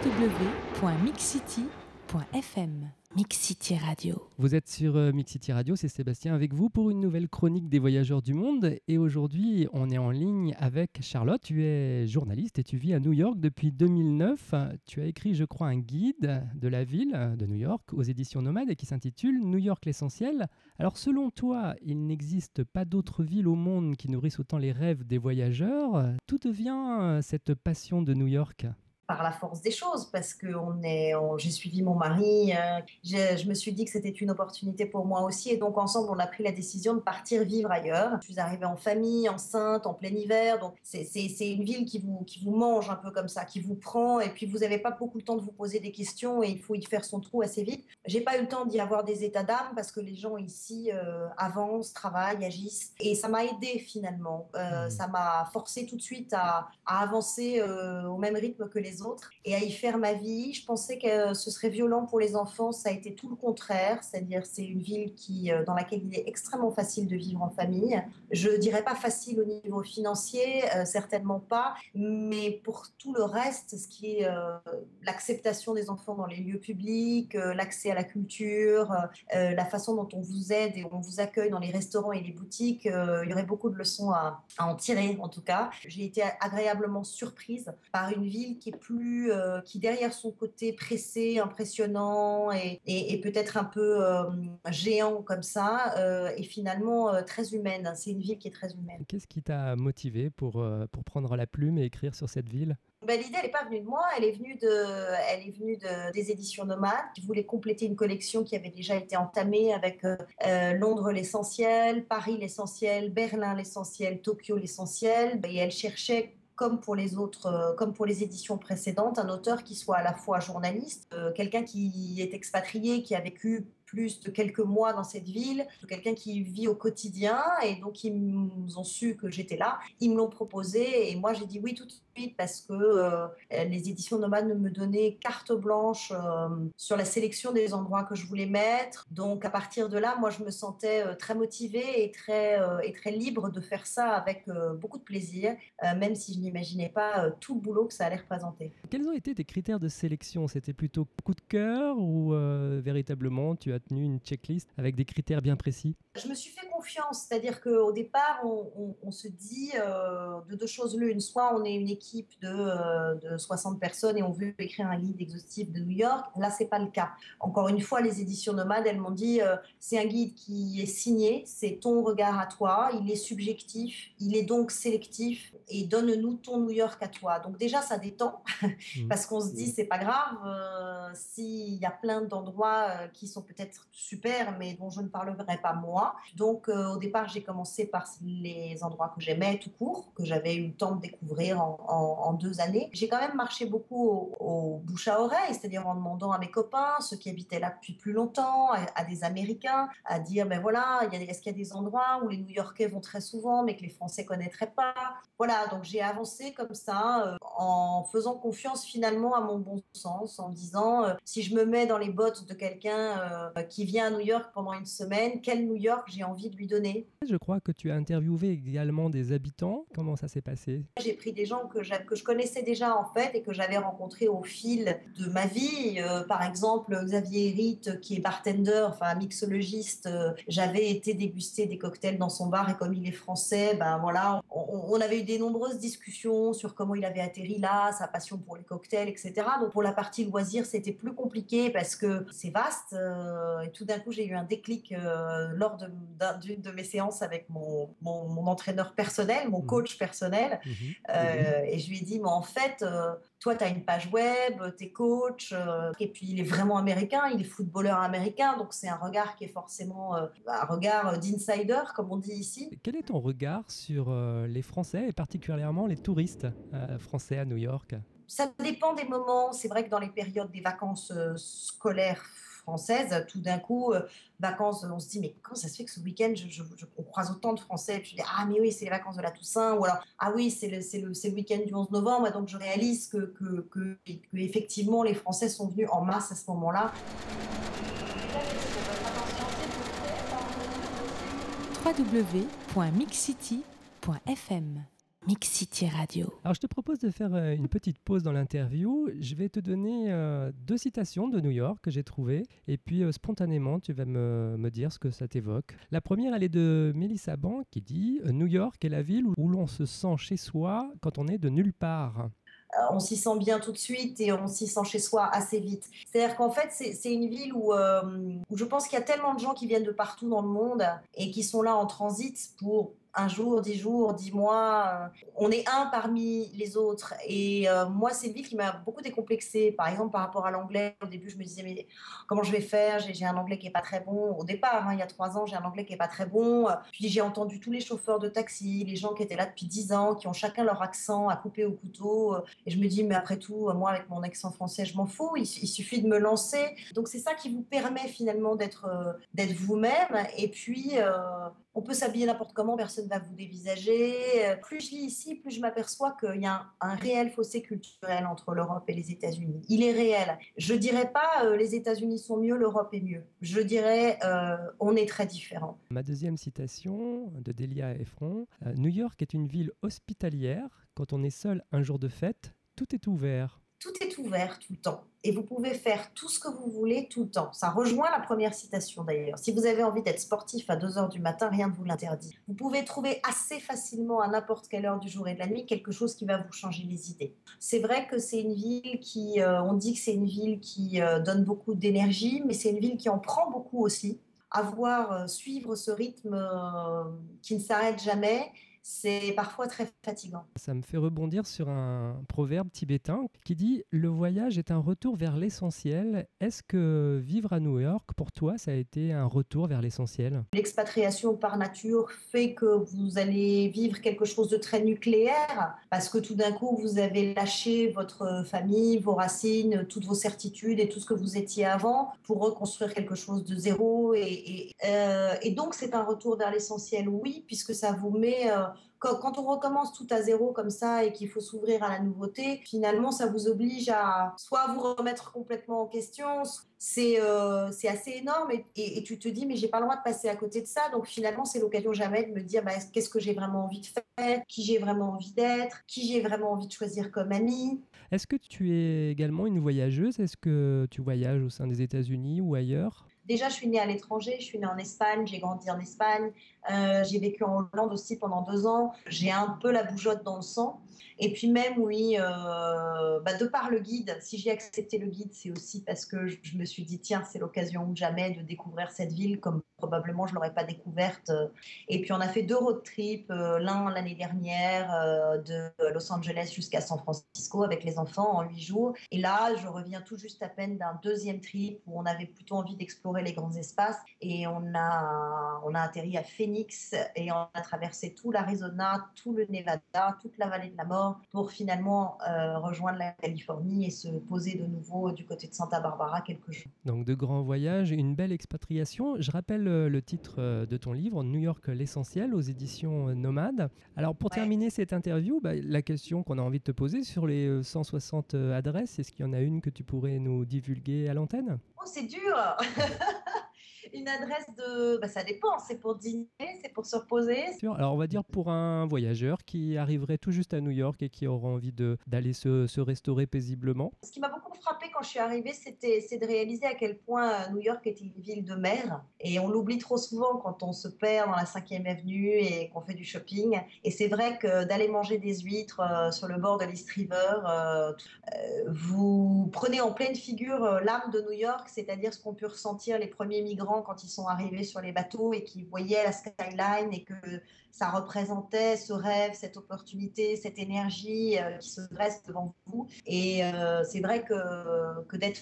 www.mixcity.fm. Mix City Radio. Vous êtes sur Mix City Radio, c'est Sébastien avec vous pour une nouvelle chronique des voyageurs du monde. Et aujourd'hui, on est en ligne avec Charlotte. Tu es journaliste et tu vis à New York depuis 2009. Tu as écrit, je crois, un guide de la ville de New York aux éditions Nomade et qui s'intitule New York l'essentiel. Alors selon toi, il n'existe pas d'autres villes au monde qui nourrissent autant les rêves des voyageurs. D'où devient cette passion de New York ? Par la force des choses, parce que j'ai suivi mon mari, je me suis dit que c'était une opportunité pour moi aussi, et donc ensemble on a pris la décision de partir vivre ailleurs. Je suis arrivée en famille, enceinte, en plein hiver, donc c'est une ville qui vous mange un peu comme ça, qui vous prend, et puis vous n'avez pas beaucoup le temps de vous poser des questions, et il faut y faire son trou assez vite. J'ai pas eu le temps d'y avoir des états d'âme, parce que les gens ici avancent, travaillent, agissent, et ça m'a aidée finalement. Ça m'a forcé tout de suite à avancer au même rythme que les autres et à y faire ma vie. Je pensais que ce serait violent pour les enfants, ça a été tout le contraire, c'est-à-dire c'est une ville dans laquelle il est extrêmement facile de vivre en famille. Je dirais pas facile au niveau financier, certainement pas, mais pour tout le reste, ce qui est l'acceptation des enfants dans les lieux publics, l'accès à la culture, la façon dont on vous aide et on vous accueille dans les restaurants et les boutiques, il y aurait beaucoup de leçons à en tirer en tout cas. J'ai été agréablement surprise par une ville qui derrière son côté pressé, impressionnant et peut-être un peu géant comme ça, est finalement très humaine. C'est une ville qui est très humaine. Qu'est-ce qui t'a motivé pour prendre la plume et écrire sur cette ville ? L'idée, elle n'est pas venue de moi, elle est venue des éditions Nomade, qui voulaient compléter une collection qui avait déjà été entamée avec Londres l'essentiel, Paris l'essentiel, Berlin l'essentiel, Tokyo l'essentiel, et elle cherchait, comme pour les éditions précédentes, un auteur qui soit à la fois journaliste, quelqu'un qui est expatrié, qui a vécu plus de quelques mois dans cette ville, quelqu'un qui vit au quotidien, et donc ils ont su que j'étais là, ils me l'ont proposé et moi j'ai dit oui tout de suite parce que les éditions Nomades me donnaient carte blanche sur la sélection des endroits que je voulais mettre. Donc à partir de là, moi je me sentais très motivée et très libre de faire ça avec beaucoup de plaisir, même si je n'imaginais pas tout le boulot que ça allait représenter. Quels ont été tes critères de sélection ? C'était plutôt coup de cœur ou véritablement tu as tenu une checklist avec des critères bien précis ? Je me suis fait confiance, c'est-à-dire qu'au départ, on se dit de deux choses l'une. Soit on est une équipe de 60 personnes et on veut écrire un guide exhaustif de New York. Là, c'est pas le cas. Encore une fois, les éditions Nomades, elles m'ont dit c'est un guide qui est signé, c'est ton regard à toi, il est subjectif, il est donc sélectif et donne-nous ton New York à toi. Donc déjà, ça détend parce qu'on se dit c'est pas grave s'il y a plein d'endroits qui sont peut-être super, mais dont je ne parlerai pas moi. Donc au départ, j'ai commencé par les endroits que j'aimais tout court, que j'avais eu le temps de découvrir en 2 années. J'ai quand même marché beaucoup au bouche à oreille, c'est-à-dire en demandant à mes copains, ceux qui habitaient là depuis plus longtemps, à des Américains, à dire ben voilà, est-ce qu'il y a des endroits où les New-Yorkais vont très souvent, mais que les Français connaîtraient pas. Voilà, donc j'ai avancé comme ça, en faisant confiance finalement à mon bon sens, en me disant si je me mets dans les bottes de quelqu'un qui vient à New York pendant une semaine, quel New York j'ai envie de lui donner. Je crois que tu as interviewé également des habitants. Comment ça s'est passé ? J'ai pris des gens que je connaissais déjà en fait et que j'avais rencontrés au fil de ma vie. Par exemple, Xavier Hérite, qui est bartender, enfin mixologiste. J'avais été déguster des cocktails dans son bar et comme il est français, ben voilà, on avait eu des nombreuses discussions sur comment il avait atterri là, sa passion pour les cocktails, etc. Donc pour la partie loisirs, c'était plus compliqué parce que c'est vaste. Et tout d'un coup, j'ai eu un déclic lors d'une de mes séances avec mon entraîneur personnel, mon coach personnel. Et je lui ai dit, mais en fait, toi, tu as une page web, tu es coach, et puis il est vraiment américain, il est footballeur américain, donc c'est un regard qui est forcément un regard d'insider, comme on dit ici. Quel est ton regard sur les Français et particulièrement les touristes français à New York ? Ça dépend des moments. C'est vrai que dans les périodes des vacances scolaires françaises, tout d'un coup, vacances, on se dit mais comment ça se fait que ce week-end on croise autant de Français, et puis je dis ah mais oui c'est les vacances de la Toussaint, ou alors ah oui c'est le week-end du 11 novembre, et donc je réalise que effectivement les Français sont venus en masse à ce moment-là. www.mixcity.fm Mix City Radio. Alors, je te propose de faire une petite pause dans l'interview. Je vais te donner 2 citations de New York que j'ai trouvées. Et puis, spontanément, tu vas me dire ce que ça t'évoque. La première, elle est de Mélissa Ban qui dit « New York est la ville où l'on se sent chez soi quand on est de nulle part ». On s'y sent bien tout de suite et on s'y sent chez soi assez vite. C'est-à-dire qu'en fait, c'est une ville où je pense qu'il y a tellement de gens qui viennent de partout dans le monde et qui sont là en transit pour un jour, 10 jours, 10 mois. On est un parmi les autres. Et moi, c'est une ville qui m'a beaucoup décomplexée. Par exemple, par rapport à l'anglais, au début, je me disais, mais comment je vais faire? J'ai un anglais qui n'est pas très bon. Au départ, il y a 3 ans, j'ai un anglais qui n'est pas très bon. Puis j'ai entendu tous les chauffeurs de taxi, les gens qui étaient là depuis 10 ans, qui ont chacun leur accent à couper au couteau. Et je me dis, mais après tout, moi, avec mon accent français, je m'en fous. Il suffit de me lancer. Donc, c'est ça qui vous permet finalement d'être vous-même. Et puis, on peut s'habiller n'importe comment, personne ne va vous dévisager. Plus je vis ici, plus je m'aperçois qu'il y a un réel fossé culturel entre l'Europe et les États-Unis. Il est réel. Je ne dirais pas les États-Unis sont mieux, l'Europe est mieux. Je dirais on est très différents. Ma deuxième citation de Delia Ephron. New York est une ville hospitalière. Quand on est seul un jour de fête, tout est ouvert. Tout est ouvert tout le temps. Et vous pouvez faire tout ce que vous voulez tout le temps. Ça rejoint la première citation d'ailleurs. Si vous avez envie d'être sportif à 2 heures du matin, rien ne vous l'interdit. Vous pouvez trouver assez facilement à n'importe quelle heure du jour et de la nuit quelque chose qui va vous changer les idées. C'est vrai que c'est une ville qui, on dit que c'est une ville qui donne beaucoup d'énergie, mais c'est une ville qui en prend beaucoup aussi. Suivre ce rythme qui ne s'arrête jamais, c'est parfois très fatigant. Ça me fait rebondir sur un proverbe tibétain qui dit « Le voyage est un retour vers l'essentiel ». Est-ce que vivre à New York, pour toi, ça a été un retour vers l'essentiel ? L'expatriation par nature fait que vous allez vivre quelque chose de très nucléaire parce que tout d'un coup, vous avez lâché votre famille, vos racines, toutes vos certitudes et tout ce que vous étiez avant pour reconstruire quelque chose de zéro. Et donc, c'est un retour vers l'essentiel, oui, puisque ça vous met... Quand on recommence tout à zéro comme ça et qu'il faut s'ouvrir à la nouveauté, finalement, ça vous oblige à soit vous remettre complètement en question. C'est assez énorme et tu te dis, mais j'ai pas le droit de passer à côté de ça. Donc finalement, c'est l'occasion jamais de me dire, qu'est-ce que j'ai vraiment envie de faire, qui j'ai vraiment envie d'être, qui j'ai vraiment envie de choisir comme ami. Est-ce que tu es également une voyageuse ? Est-ce que tu voyages au sein des États-Unis ou ailleurs ? Déjà, je suis née à l'étranger, je suis née en Espagne, j'ai grandi en Espagne, j'ai vécu en Hollande aussi pendant 2 ans. J'ai un peu la bougeotte dans le sang. Et puis même, oui, de par le guide, si j'ai accepté le guide, c'est aussi parce que je me suis dit, tiens, c'est l'occasion ou jamais de découvrir cette ville comme probablement je ne l'aurais pas découverte. Et puis on a fait 2 road trips, l'un l'année dernière de Los Angeles jusqu'à San Francisco avec les enfants en 8 jours. Et là, je reviens tout juste à peine d'un 2e trip où on avait plutôt envie d'explorer les grands espaces. Et on a atterri à Phoenix et on a traversé tout l'Arizona, tout le Nevada, toute la vallée de la mort pour finalement rejoindre la Californie et se poser de nouveau du côté de Santa Barbara quelques jours. Donc de grands voyages, une belle expatriation. Je rappelle le titre de ton livre, New York l'essentiel, aux éditions Nomade. Alors pour terminer cette interview, la question qu'on a envie de te poser sur les 160 adresses, est-ce qu'il y en a une que tu pourrais nous divulguer à l'antenne ? Oh, c'est dur. Une adresse ça dépend, c'est pour dîner, c'est pour se reposer. Alors on va dire pour un voyageur qui arriverait tout juste à New York et qui aura envie d'aller se restaurer paisiblement. Ce qui m'a beaucoup frappé quand je suis arrivée, c'est de réaliser à quel point New York était une ville de mer. Et on l'oublie trop souvent quand on se perd dans la 5e avenue et qu'on fait du shopping. Et c'est vrai que d'aller manger des huîtres sur le bord de l'East River, vous prenez en pleine figure l'âme de New York, c'est-à-dire ce qu'ont pu ressentir les premiers migrants quand ils sont arrivés sur les bateaux et qu'ils voyaient la skyline et que ça représentait ce rêve, cette opportunité, cette énergie qui se dresse devant vous. Et c'est vrai que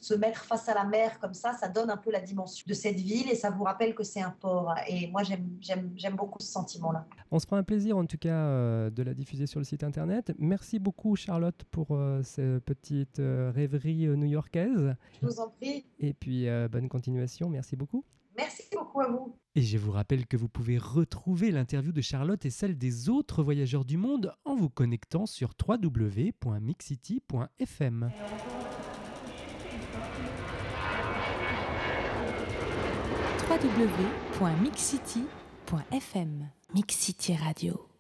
se mettre face à la mer comme ça donne un peu la dimension de cette ville et ça vous rappelle que c'est un port. Et moi, j'aime beaucoup ce sentiment-là. On se fera un plaisir en tout cas de la diffuser sur le site internet. Merci beaucoup Charlotte pour cette petite rêverie new-yorkaise. Je vous en prie. Et puis bonne continuation, merci beaucoup. Merci beaucoup à vous. Et je vous rappelle que vous pouvez retrouver l'interview de Charlotte et celle des autres voyageurs du monde en vous connectant sur www.mixcity.fm. www.mixcity.fm. Mix City Radio.